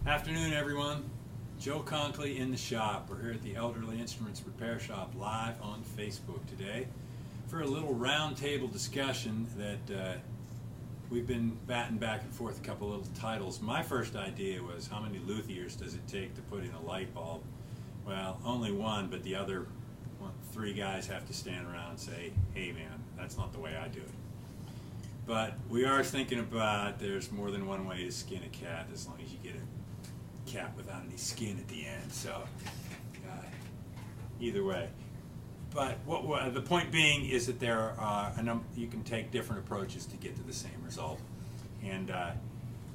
Afternoon, everyone. Joe Conkley in the shop. We're here at the Elderly Instruments Repair Shop live on Facebook today for a little roundtable discussion that we've been batting back and forth a couple little titles. My first idea was, how many luthiers does it take to put in a light bulb? Well, only one, but the other three guys have to stand around and say, hey man, that's not the way I do it. But we are thinking about there's more than one way to skin a cat, as long as you get a cat without any skin at the end. So either way. But the point being is that there are you can take different approaches to get to the same result. And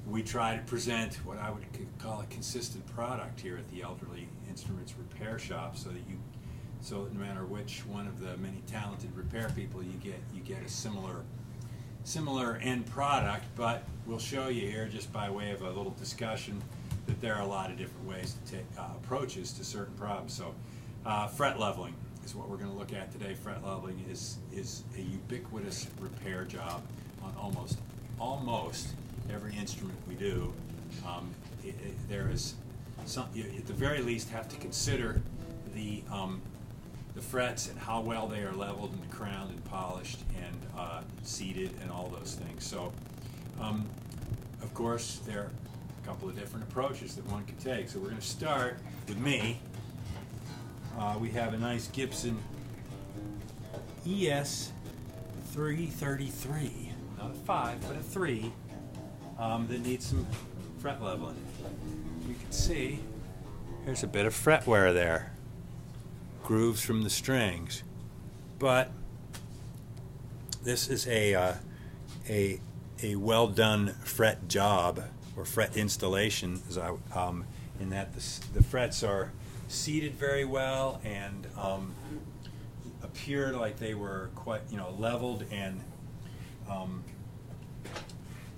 we try to present what I would call a consistent product here at the Elderly Instruments Repair Shop, so that no matter which one of the many talented repair people you get a similar end product. But we'll show you here, just by way of a little discussion, that there are a lot of different ways to take approaches to certain problems. So fret leveling is what we're going to look at today. Fret leveling is a ubiquitous repair job on almost every instrument we do. There is some, you at the very least have to consider the frets and how well they are leveled and crowned and polished and seated and all those things. So of course there are a couple of different approaches that one could take. So we're going to start with me. We have a nice Gibson ES 333, not a 5 but a 3, that needs some fret leveling. You can see there's a bit of fret wear there, grooves from the strings, but this is a well done fret job or fret installation, in that the frets are seated very well and appeared like they were quite leveled, and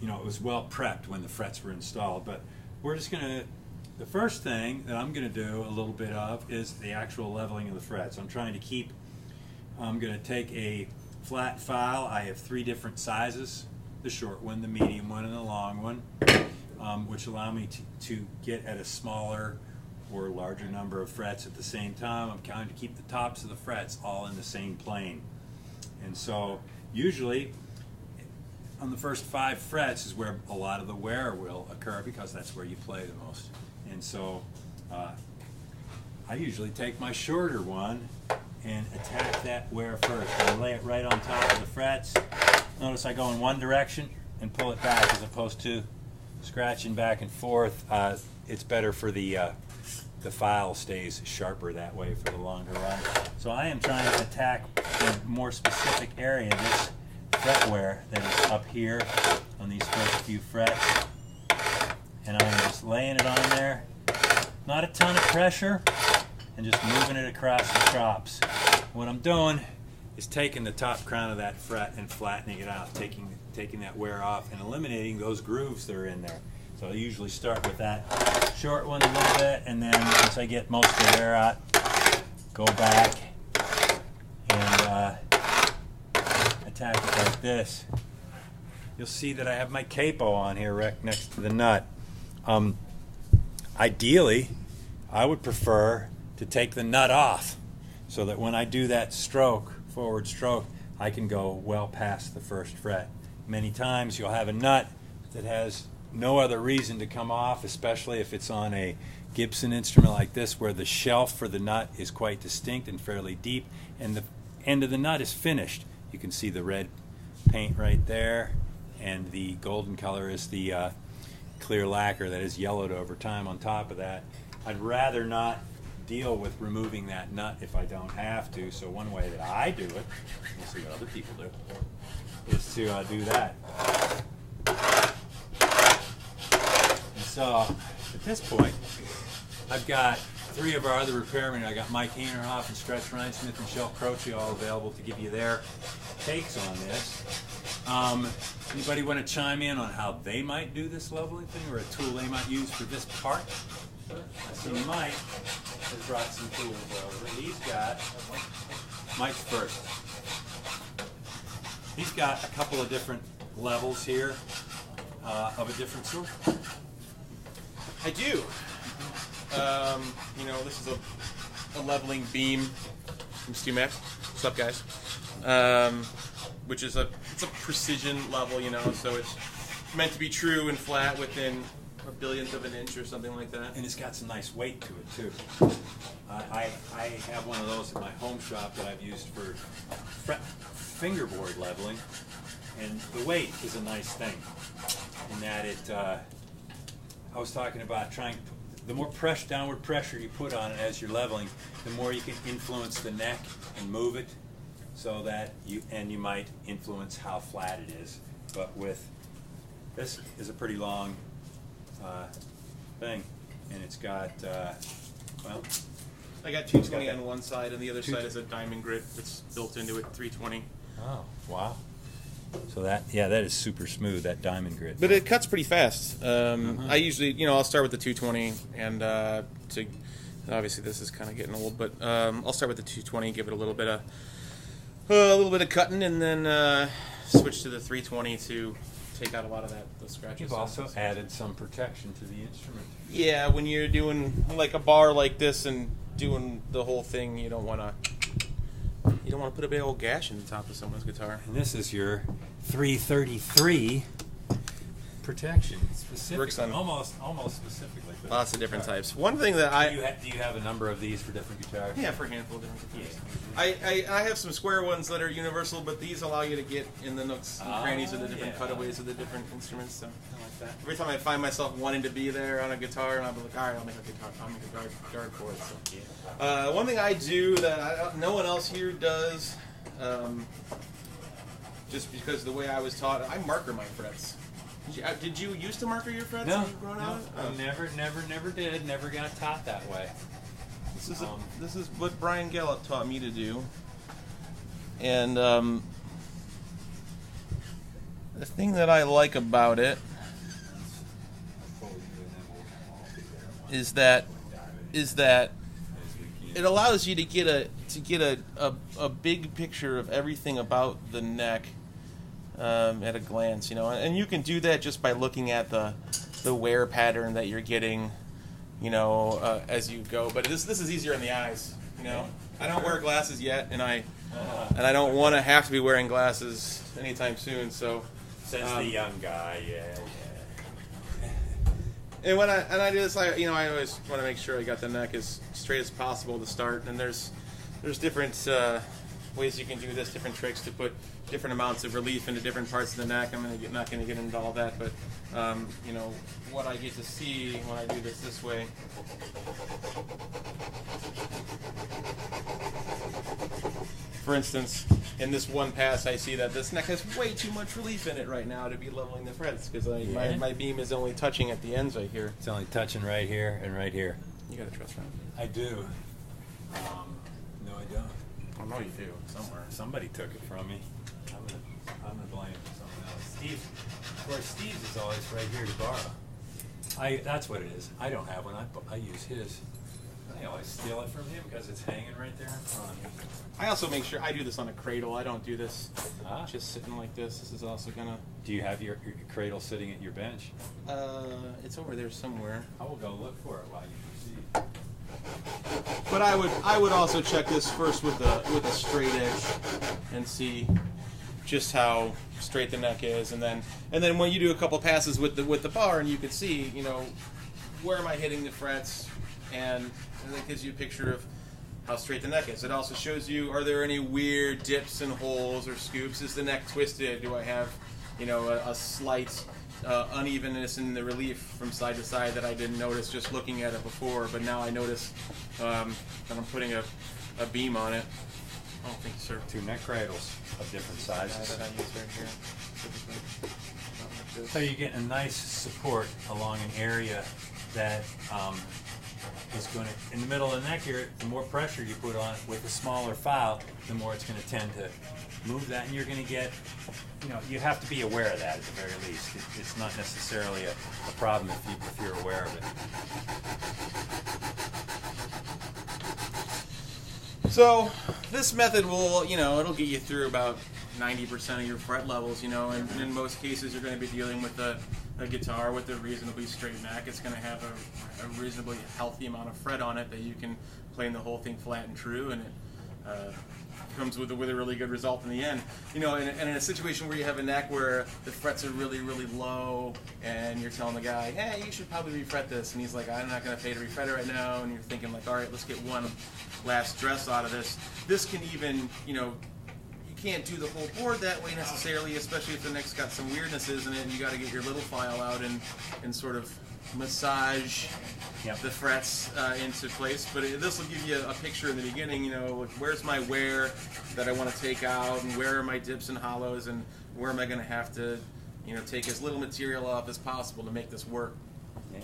it was well prepped when the frets were installed. But we're just gonna, the first thing that I'm gonna do a little bit of is the actual leveling of the frets. I'm gonna take a flat file. I have 3 different sizes: the short one, the medium one, and the long one, which allow me to get at a smaller or larger number of frets at the same time. I'm trying to keep the tops of the frets all in the same plane. And so usually on the first 5 frets is where a lot of the wear will occur, because that's where you play the most. And so I usually take my shorter one and attack that wear first. I lay it right on top of the frets. Notice I go in one direction and pull it back, as opposed to scratching back and forth. It's better for the file stays sharper that way for the longer run. So I am trying to attack a more specific area, this fret wear that is up here on these first few frets, and I'm just laying it on there, not a ton of pressure, and just moving it across the chops. What I'm doing is taking the top crown of that fret and flattening it out, taking that wear off and eliminating those grooves that are in there. So I usually start with that short one a little bit, and then once I get most of the wear out, go back and attack it like this. You'll see that I have my capo on here right next to the nut. Ideally, I would prefer to take the nut off, so that when I do that stroke, forward stroke, I can go well past the first fret. Many times you'll have a nut that has no other reason to come off, especially if it's on a Gibson instrument like this, where the shelf for the nut is quite distinct and fairly deep, and the end of the nut is finished. You can see the red paint right there, and the golden color is the clear lacquer that is yellowed over time on top of that. I'd rather not deal with removing that nut if I don't have to. So one way that I do it, we'll see what other people do, is to do that. And so at this point, I've got 3 of our other repairmen. I got Mike Hainerhoff and Stretch Reinsmith and Shel Croce all available to give you their takes on this. Anybody want to chime in on how they might do this leveling thing, or a tool they might use for this part? I see Mike has brought some tools over. He's got, Mike's first. He's got a couple of different levels here of a different sort. I do. You know, this is a leveling beam from StewMax. What's up, guys? Which is it's a precision level, you know, so it's meant to be true and flat within a billionth of an inch or something like that. And it's got some nice weight to it too. I have one of those at my home shop that I've used for fingerboard leveling, and the weight is a nice thing in that it. I was talking about the more downward pressure you put on it as you're leveling, the more you can influence the neck and move it, so that you might influence how flat it is. But with this is a pretty long thing, and it's got well. I got 220 on one side, and the other side is a diamond grit that's built into it, 320. Oh, wow. So that is super smooth, that diamond grit. But it cuts pretty fast. I usually, you know, I'll start with the 220, and obviously this is kind of getting old, but I'll start with the 220, give it a little bit of cutting, and then switch to the 320 to take out a lot of the scratches. You've also added some protection to the instrument. Yeah, when you're doing like a bar like this and doing the whole thing, you don't want to put a big old gash in the top of someone's guitar. And this is your 333 protection, specifically. Works on almost specifically. Lots of different types. One thing that do you have a number of these for different guitars? Yeah, for a handful of different guitars. I have some square ones that are universal, but these allow you to get in the nooks and crannies of the different cutaways of the different instruments. So I like that. every time I find myself wanting to be there on a guitar, and I'll be like, all right, I'll make a guard for it. So. One thing I do that no one else here does, just because the way I was taught, I marker my frets. Did you used to marker your frets? No, Oh. never did. Never got taught that way. This is what Brian Gallup taught me to do, and the thing that I like about it is that it allows you to get a big picture of everything about the neck. At a glance, you know, and you can do that just by looking at the wear pattern that you're getting, you know, as you go. But this is easier in the eyes, you know. I don't wear glasses yet, and I don't want to have to be wearing glasses anytime soon. So says the young guy, yeah. And when I do this, I always want to make sure I got the neck as straight as possible to start. And there's different ways you can do this, different tricks to put different amounts of relief into different parts of the neck. I'm not going to get into all that, but you know, what I get to see when I do this way. For instance, in this one pass, I see that this neck has way too much relief in it right now to be leveling the frets, because my beam is only touching at the ends right here. It's only touching right here and right here. You got to trust me. I do. No, I don't. I know you do, somewhere. Somebody took it from me. I'm gonna blame someone else. Steve, of course, Steve's is always right here to borrow. That's what it is. I don't have one. I use his. I always steal it from him because it's hanging right there in front of me. I also make sure I do this on a cradle. I don't do this just sitting like this. This is also gonna. Do you have your cradle sitting at your bench? It's over there somewhere. I will go look for it while you proceed. But I would also check this first with a straight edge and see just how straight the neck is, and then when you do a couple passes with the bar, and you can see, you know, where am I hitting the frets, and that gives you a picture of how straight the neck is. It also shows you, are there any weird dips and holes or scoops? Is the neck twisted? Do I have, you know, a slight unevenness in the relief from side to side that I didn't notice just looking at it before, but now I notice that I'm putting a beam on it. I don't think so. 2 neck cradles of different sizes. That I use right here. So you're getting a nice support along an area that is going to, in the middle of the neck here, the more pressure you put on it with a smaller file, the more it's going to tend to move that, and you're going to get, you know, you have to be aware of that at the very least. It's not necessarily a problem if you're aware of it. So this method will, you know, it'll get you through about 90% of your fret levels, you know, and in most cases you're going to be dealing with a a guitar with a reasonably straight neck. It's going to have a reasonably healthy amount of fret on it that you can play the whole thing flat and true, and it comes with a really good result in the end. You know, and in a situation where you have a neck where the frets are really low, and you're telling the guy, hey, you should probably refret this, and he's like, I'm not going to pay to refret it right now, and you're thinking like, all right, let's get one last dress out of this. This can even, you know, you can't do the whole board that way necessarily, especially if the neck's got some weirdnesses in it, and you got to get your little file out and sort of massage the frets into place. But this will give you a picture in the beginning, you know, like where's my wear that I want to take out, and where are my dips and hollows, and where am I going to have to, you know, take as little material off as possible to make this work. Okay.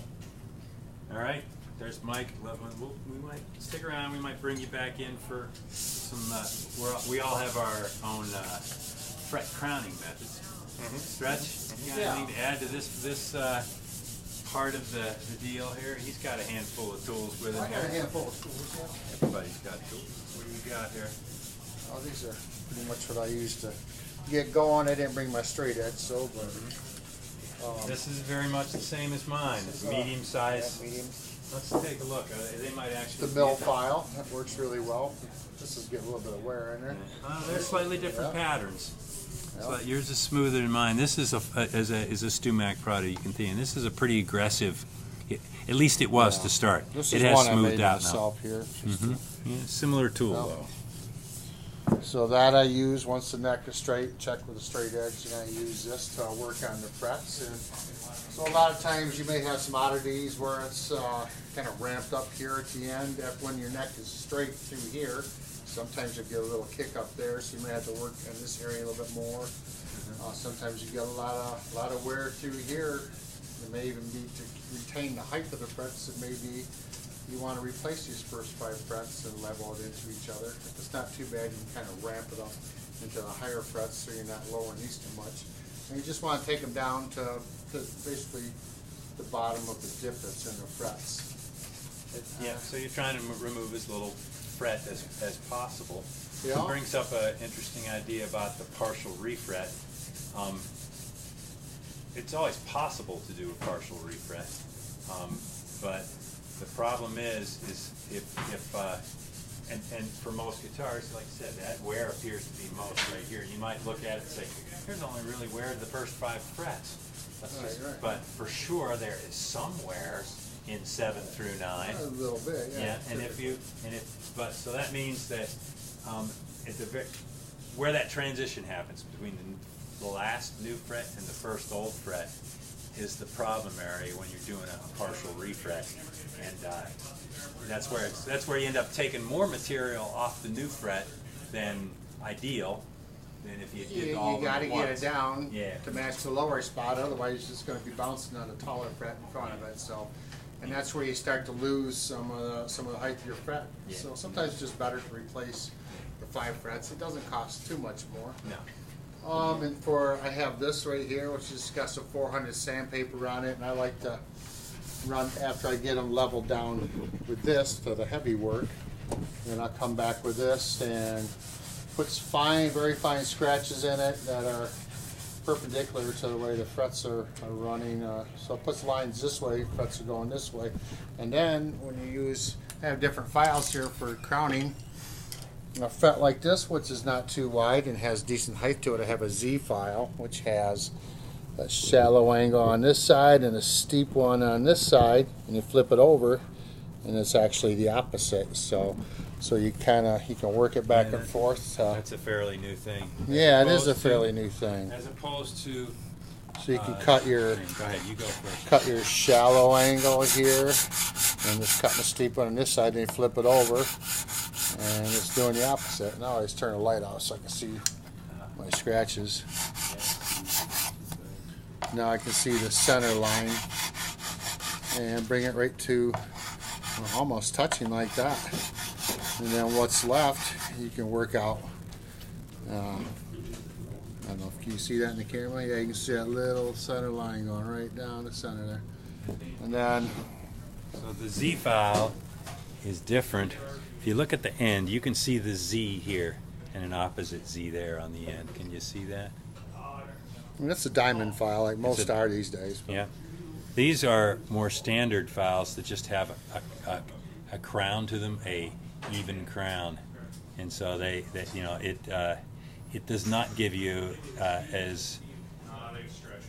All right, there's Mike. We might stick around. We might bring you back in for some. We all have our own fret crowning methods. Stretch, you got anything to add to this part of the deal here? He's got a handful of tools with him. I got a handful of tools, yeah. Everybody's got tools. What do you got here? Oh, these are pretty much what I used to get going. I didn't bring my straight edge, so, but... This is very much the same as mine. It's medium size. Yeah, medium. Let's take a look. They might actually... The mill file, that works really well. This is getting a little bit of wear in there. They're slightly different patterns. Yeah. So yours is smoother than mine. This is a StewMac product, you can see, and this is a pretty aggressive. At least it was to start. This it is has one I smoothed made out myself here. Yeah, similar tool though. So that I use once the neck is straight, check with a straight edge, and I use this to work on the frets. And so a lot of times you may have some oddities where it's kind of ramped up here at the end. When your neck is straight through here, sometimes you get a little kick up there, so you may have to work in this area a little bit more. Sometimes you get a lot of wear through here. It may even be to retain the height of the frets. It may be you want to replace these first 5 frets and level it into each other. If it's not too bad, you can kind of ramp it up into the higher frets so you're not lowering these too much. And you just want to take them down to basically the bottom of the dip that's in the frets. Yeah, so you're trying to remove as little fret as possible. Yeah. It brings up an interesting idea about the partial refret. It's always possible to do a partial refret, but the problem is if and for most guitars, like I said, that wear appears to be most right here. You might look at it and say, "Here's only really wear the first 5 frets." Right. But for sure, there is some wear in 7 through 9. A little bit, yeah. But so that means that at the where that transition happens between the last new fret and the first old fret is the problem area when you're doing a partial refret, and that's where you end up taking more material off the new fret than ideal. Than if you did all you got to get it down Yeah. to match the lower spot, otherwise it's just going to be bouncing on the taller fret in front of it. So, and that's where you start to lose some of the height of your fret. Yeah. So sometimes it's just better to replace the 5 frets. It doesn't cost too much more. No. And I have this right here, which has got some 400 sandpaper on it, and I like to run after I get them leveled down with this to the heavy work. Then I'll come back with this and puts very fine scratches in it that are perpendicular to the way the frets are running. So it puts lines this way, frets are going this way. And then when you have different files here for crowning, a fret like this, which is not too wide and has decent height to it, I have a Z file, which has a shallow angle on this side and a steep one on this side, and you flip it over, and it's actually the opposite. So you can work it back and forth. That's a fairly new thing. Yeah, it is a fairly new thing. As opposed to. So you can cut your Go ahead, you go first. cut your shallow angle here, and just cutting a steep one on this side, and you flip it over, and it's doing the opposite. Now I just turn the light off so I can see my scratches. Now I can see the center line and bring it right to almost touching like that. And then what's left, you can work out. I don't know if you can see that in the camera. Yeah, you can see that little center line going right down the center there. And then, So the Z file is different. If you look at the end, you can see the Z here and an opposite Z there on the end. Can you see that? And that's a diamond file, like most a- are these days. But Yeah. These are more standard files that just have a crown to them, a even crown, and so it does not give you as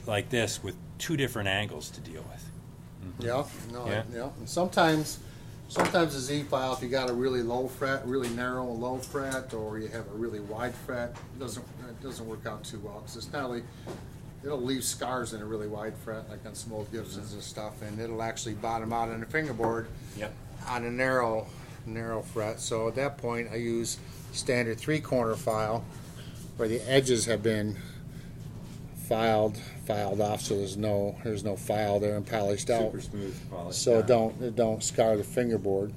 like this with two different angles to deal with. Yeah, no, Yeah. yeah. And sometimes a Z file, if you got a really low fret, really narrow low fret, or you have a really wide fret, it doesn't work out too well because it's not only it'll leave scars in a really wide fret, like on some old Gibsons and stuff, and it'll actually bottom out on the fingerboard Yep. on a narrow fret. So at that point, I use standard 3-corner file where the edges have been filed off, so there's no file there and polished out. Super smooth polish. So it don't scar the fingerboard.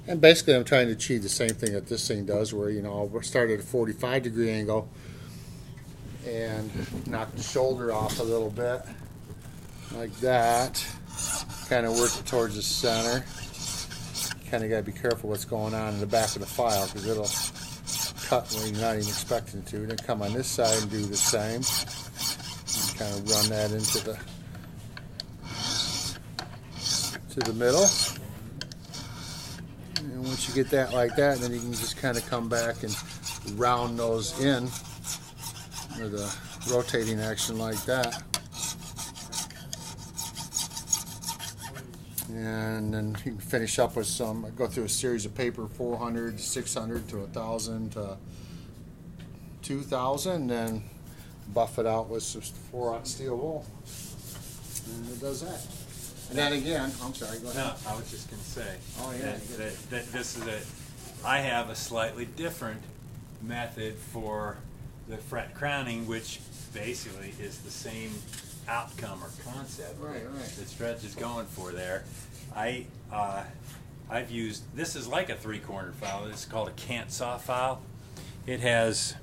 And basically, I'm trying to achieve the same thing that this thing does, where I'll start at a 45-degree angle and knock the shoulder off a little bit, like that. Kind of work it towards the center. Kind of got to be careful what's going on in the back of the file because it'll cut when you're not even expecting to. Then come on this side and do the same. And kind of run that into the middle. And once you get that like that, then you can just kind of come back and round those in with a rotating action like that. And then you can finish up with go through a series of paper, 400, 600 to 1,000 to 2,000, and then buff it out with some 4-aught steel wool. And it does that. And then again, I'm sorry, go ahead. No, I was just going to say. Oh, yeah. That this is I have a slightly different method for the fret crowning, which basically is the same outcome or concept Right. that Stretch is going for there. I've used, this is like a 3-corner file. It's called a cant saw file. It has,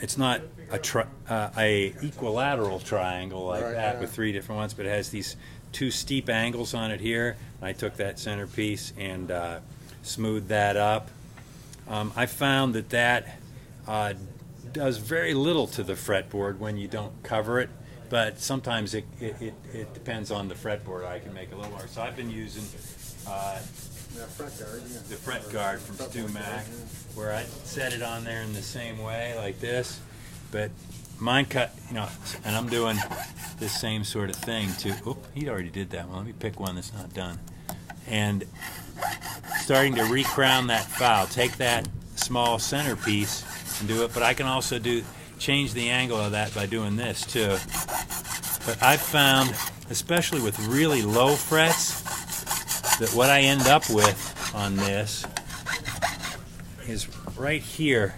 it's not a equilateral triangle like Right, that yeah. with 3 different ones, but it has these 2 steep angles on it here. I took that centerpiece and smoothed that up. I found that does very little to the fretboard when you don't cover it, but sometimes it depends on the fretboard. I can make a little more. So I've been using Yeah, fret guard, yeah. the fret guard from Stu Mac, where I set it on there in the same way, like this, but mine cut, and I'm doing this same sort of thing too. Oop, he already did that one. Let me pick one that's not done. And starting to recrown that file, take that small centerpiece and do it, but I can also change the angle of that by doing this too. But I've found, especially with really low frets, that what I end up with on this is right here,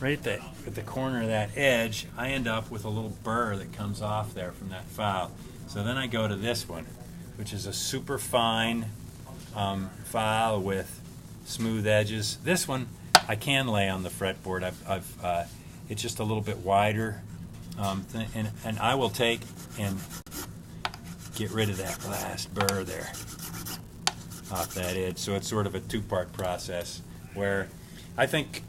right at the corner of that edge, I end up with a little burr that comes off there from that file. So then I go to this one, which is a super fine file with smooth edges. This one I can lay on the fretboard. It's just a little bit wider, and I will take and get rid of that last burr there off that edge. So it's sort of a 2-part process where I think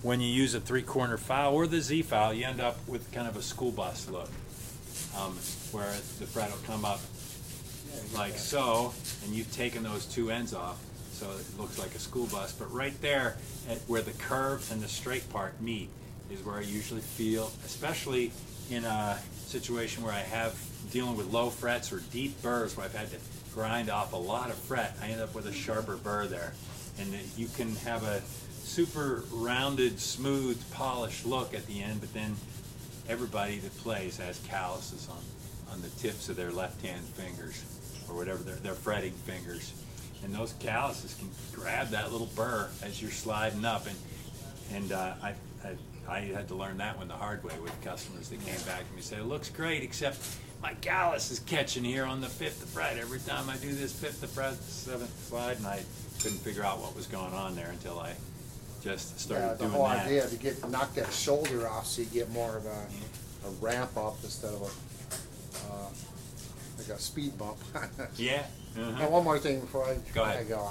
when you use a 3-corner file or the Z file, you end up with kind of a school bus look, where the fret will come up like so, and you've taken those 2 ends off, so it looks like a school bus. But right there, where the curve and the straight part meet, is where I usually feel, especially in a situation where I have dealing with low frets or deep burrs where I've had to grind off a lot of fret, I end up with a sharper burr there. And you can have a super rounded, smooth, polished look at the end, but then everybody that plays has calluses on the tips of their left-hand fingers, or whatever, their fretting fingers. And those calluses can grab that little burr as you're sliding up. And I had to learn that one the hard way with customers that came back to me and said, it looks great, except my callus is catching here on the 5th fret every time I do this 5th fret, 7th slide, and I couldn't figure out what was going on there until I just started The doing whole that. idea to knock that shoulder off so you get more of a ramp up instead of like a speed bump. Yeah. Now, one more thing before I Go ahead. go.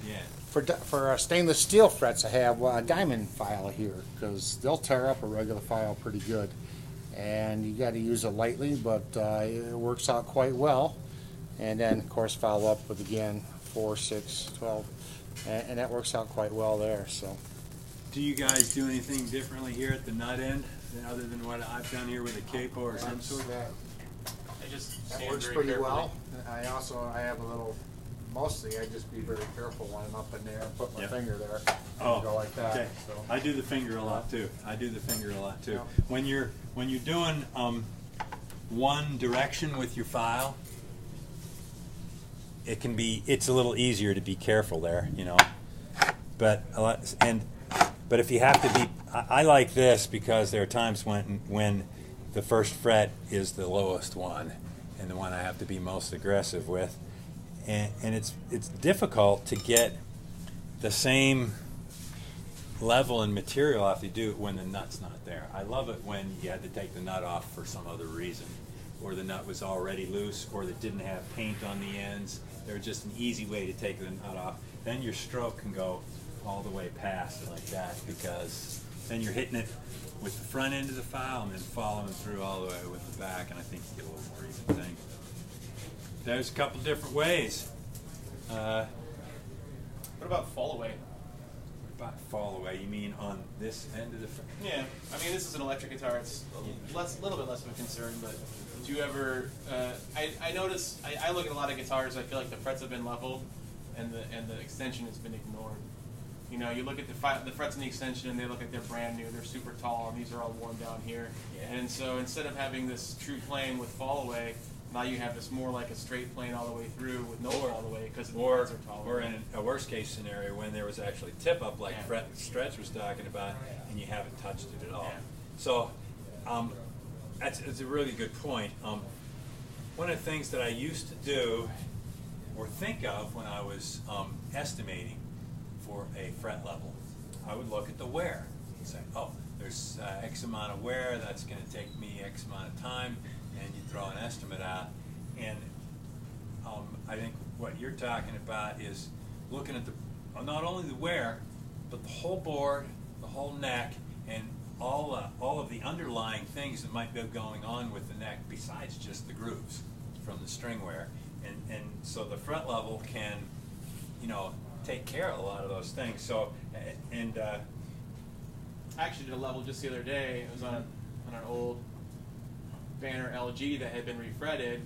Yeah. For stainless steel frets, I have a diamond file here because they'll tear up a regular file pretty good. and you got to use it lightly, but it works out quite well. And then, of course, follow up with again 4, 6, 12, and that works out quite well there. So, Do you guys do anything differently here at the nut end other than what I've done here with a capo or some sort? That works pretty well. I have a little. Mostly, I just be very careful when I'm up in there and put my finger there. And go like that. Okay. So. I do the finger a lot too. Yeah. When you're doing one direction with your file, it's a little easier to be careful there, you know. But if you have to be, I like this because there are times when the first fret is the lowest one and the one I have to be most aggressive with. And it's difficult to get the same level and material off you do when the nut's not there. I love it when you had to take the nut off for some other reason, or the nut was already loose, or that didn't have paint on the ends. There's just an easy way to take the nut off. Then your stroke can go all the way past like that, because then you're hitting it with the front end of the file and then following through all the way with the back, and I think you get a little more even thing. There's a couple different ways. What about fall away? About fall away, you mean on this end of the Yeah, I mean, this is an electric guitar. It's a little bit less of a concern, but do you ever? I notice. I look at a lot of guitars. I feel like the frets have been leveled, and the extension has been ignored. You know, you look at the frets in the extension, and they look like they're brand new. They're super tall, and these are all worn down here. Yeah. And so instead of having this true plane with fall away, now you have this more like a straight plane all the way through with no fall away because the frets are taller. Or in a worst case scenario when there was actually tip up like Stretch was talking about, and you haven't touched it at all. Yeah. So that's a really good point. One of the things that I used to do or think of when I was estimating for a fret level, I would look at the wear and say, oh, there's X amount of wear, that's going to take me X amount of time, and you throw an estimate out. And I think what you're talking about is looking at not only the wear, but the whole board, the whole neck, and all of the underlying things that might be going on with the neck besides just the grooves from the string wear. And so the fret level can, you know, take care of a lot of those things. So, and I actually did a level just the other day. It was on an old Banner LG that had been refretted,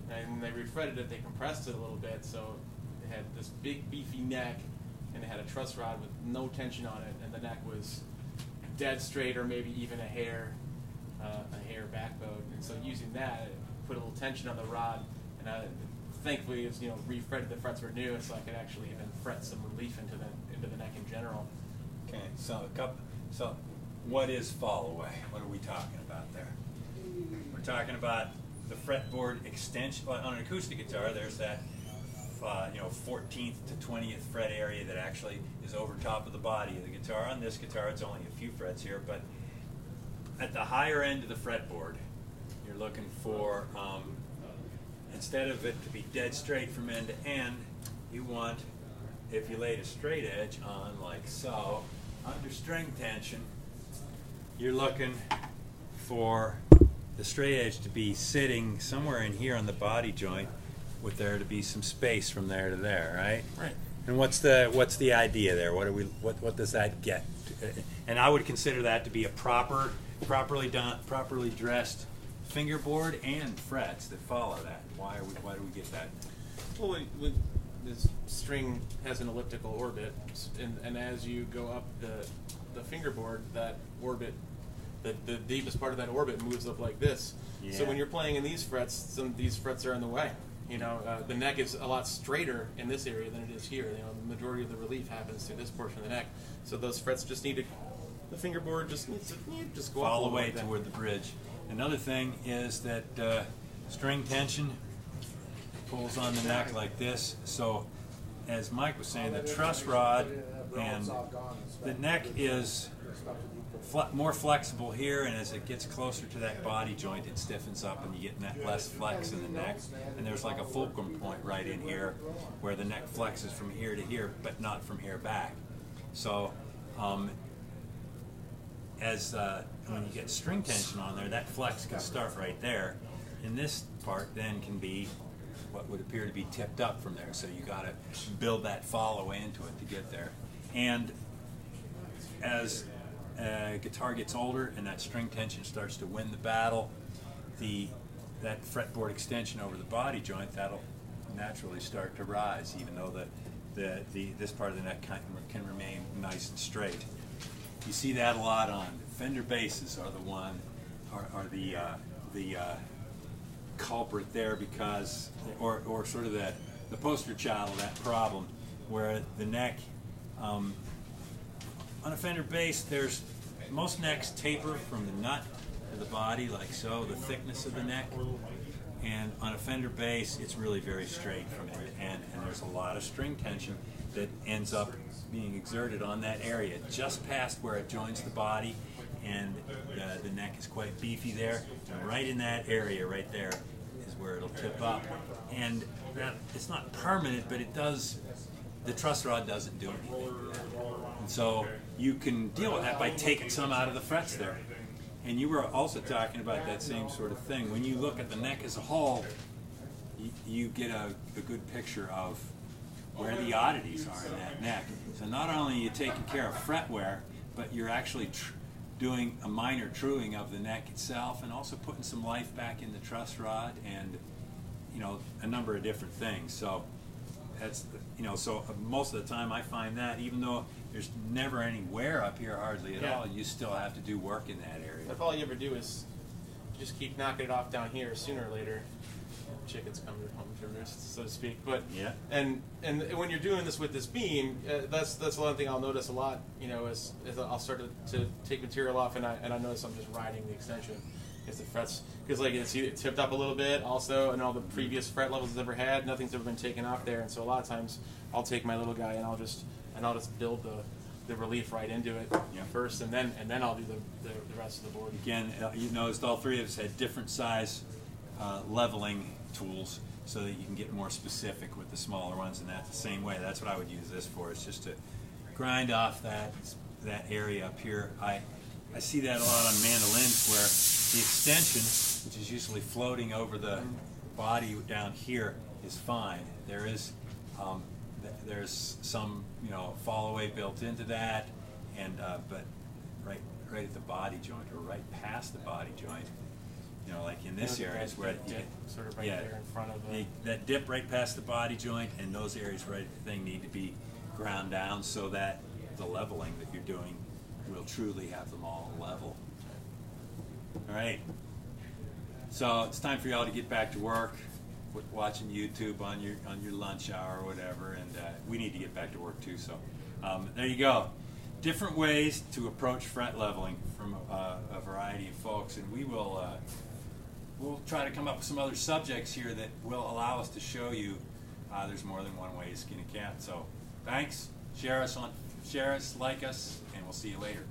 and they refretted it. They compressed it a little bit, so it had this big beefy neck, and it had a truss rod with no tension on it, and the neck was dead straight, or maybe even a hair backbone. And so using that, it put a little tension on the rod, and thankfully it was, you know, refretted. The frets were new, so I could actually even fret some relief into the neck in general. okay, so what is fall away? What are we talking about there? We're talking about the fretboard extension. On an acoustic guitar, there's that 14th to 20th fret area that actually is over top of the body of the guitar. On this guitar, it's only a few frets here, but at the higher end of the fretboard, you're looking for, instead of it to be dead straight from end to end, you want, if you laid a straight edge on like so, under string tension, you're looking for the straight edge to be sitting somewhere in here on the body joint, with there to be some space from there to there, right? Right. And what's the idea there? What does that get? And I would consider that to be a properly dressed fingerboard and frets that follow that. Why do we get that? Well, this string has an elliptical orbit, and as you go up the fingerboard, that orbit, the deepest part of that orbit moves up like this. Yeah. So when you're playing in these frets, some of these frets are in the way. You know, the neck is a lot straighter in this area than it is here. You know, the majority of the relief happens through this portion of the neck. So those frets just need to, the fingerboard just needs to just go all up the way like toward the bridge. Another thing is that string tension pulls on the neck like this. So, as Mike was saying, the truss rod and the neck is more flexible here, and as it gets closer to that body joint, it stiffens up, and you get less flex in the neck. And there's like a fulcrum point right in here, where the neck flexes from here to here, but not from here back. So, as when you get string tension on there, that flex can start right there, and this part then can be what would appear to be tipped up from there. So you got to build that fall away into it to get there. And as a guitar gets older and that string tension starts to win the battle, that fretboard extension over the body joint, that'll naturally start to rise, even though this part of the neck can remain nice and straight. You see that a lot on Fender basses are the culprit there, because or sort of the poster child of that problem, where the neck on a Fender bass, most necks taper from the nut to the body like so, the thickness of the neck, and on a Fender bass it's really very straight from it, and there's a lot of string tension that ends up being exerted on that area just past where it joins the body, and the neck is quite beefy there, and right in that area right there is where it'll tip up. And it's not permanent, but it does, the truss rod doesn't do anything to that. And so you can deal with that by taking some out of the frets there. And you were also talking about that same sort of thing. When you look at the neck as a whole, you get a good picture of where the oddities are in that neck. So not only are you taking care of fret wear, but you're actually doing a minor truing of the neck itself, and also putting some life back in the truss rod, and a number of different things. So that's so most of the time I find that even though there's never any wear up here hardly at all, you still have to do work in that area. If all you ever do is just keep knocking it off down here, sooner or later chickens come home to roost, so to speak. But and when you're doing this with this beam, that's one thing I'll notice a lot. As I'll start to take material off, and I notice I'm just riding the extension. Is the frets, because it's tipped up a little bit also, and all the previous fret levels it's ever had, nothing's ever been taken off there, and so a lot of times I'll take my little guy and I'll just build the relief right into it first, and then I'll do the rest of the board. Again, you noticed all three of us had different size leveling tools, so that you can get more specific with the smaller ones, and that's the same way. That's what I would use this for. It's just to grind off that area up here. I see that a lot on mandolins, where the extension, which is usually floating over the body down here, is fine. There's some fall away built into that, and but right at the body joint, or right past the body joint, like in this area is where sort of right there in front of that dip right past the body joint, and those areas right at the thing need to be ground down so that the leveling that you're doing will truly have them all level. All right. So it's time for y'all to get back to work, watching YouTube on your lunch hour or whatever, and we need to get back to work too. So there you go. Different ways to approach fret leveling from a variety of folks, and we'll try to come up with some other subjects here that will allow us to show you there's more than one way to skin a cat. So thanks. Share us, like us, and we'll see you later.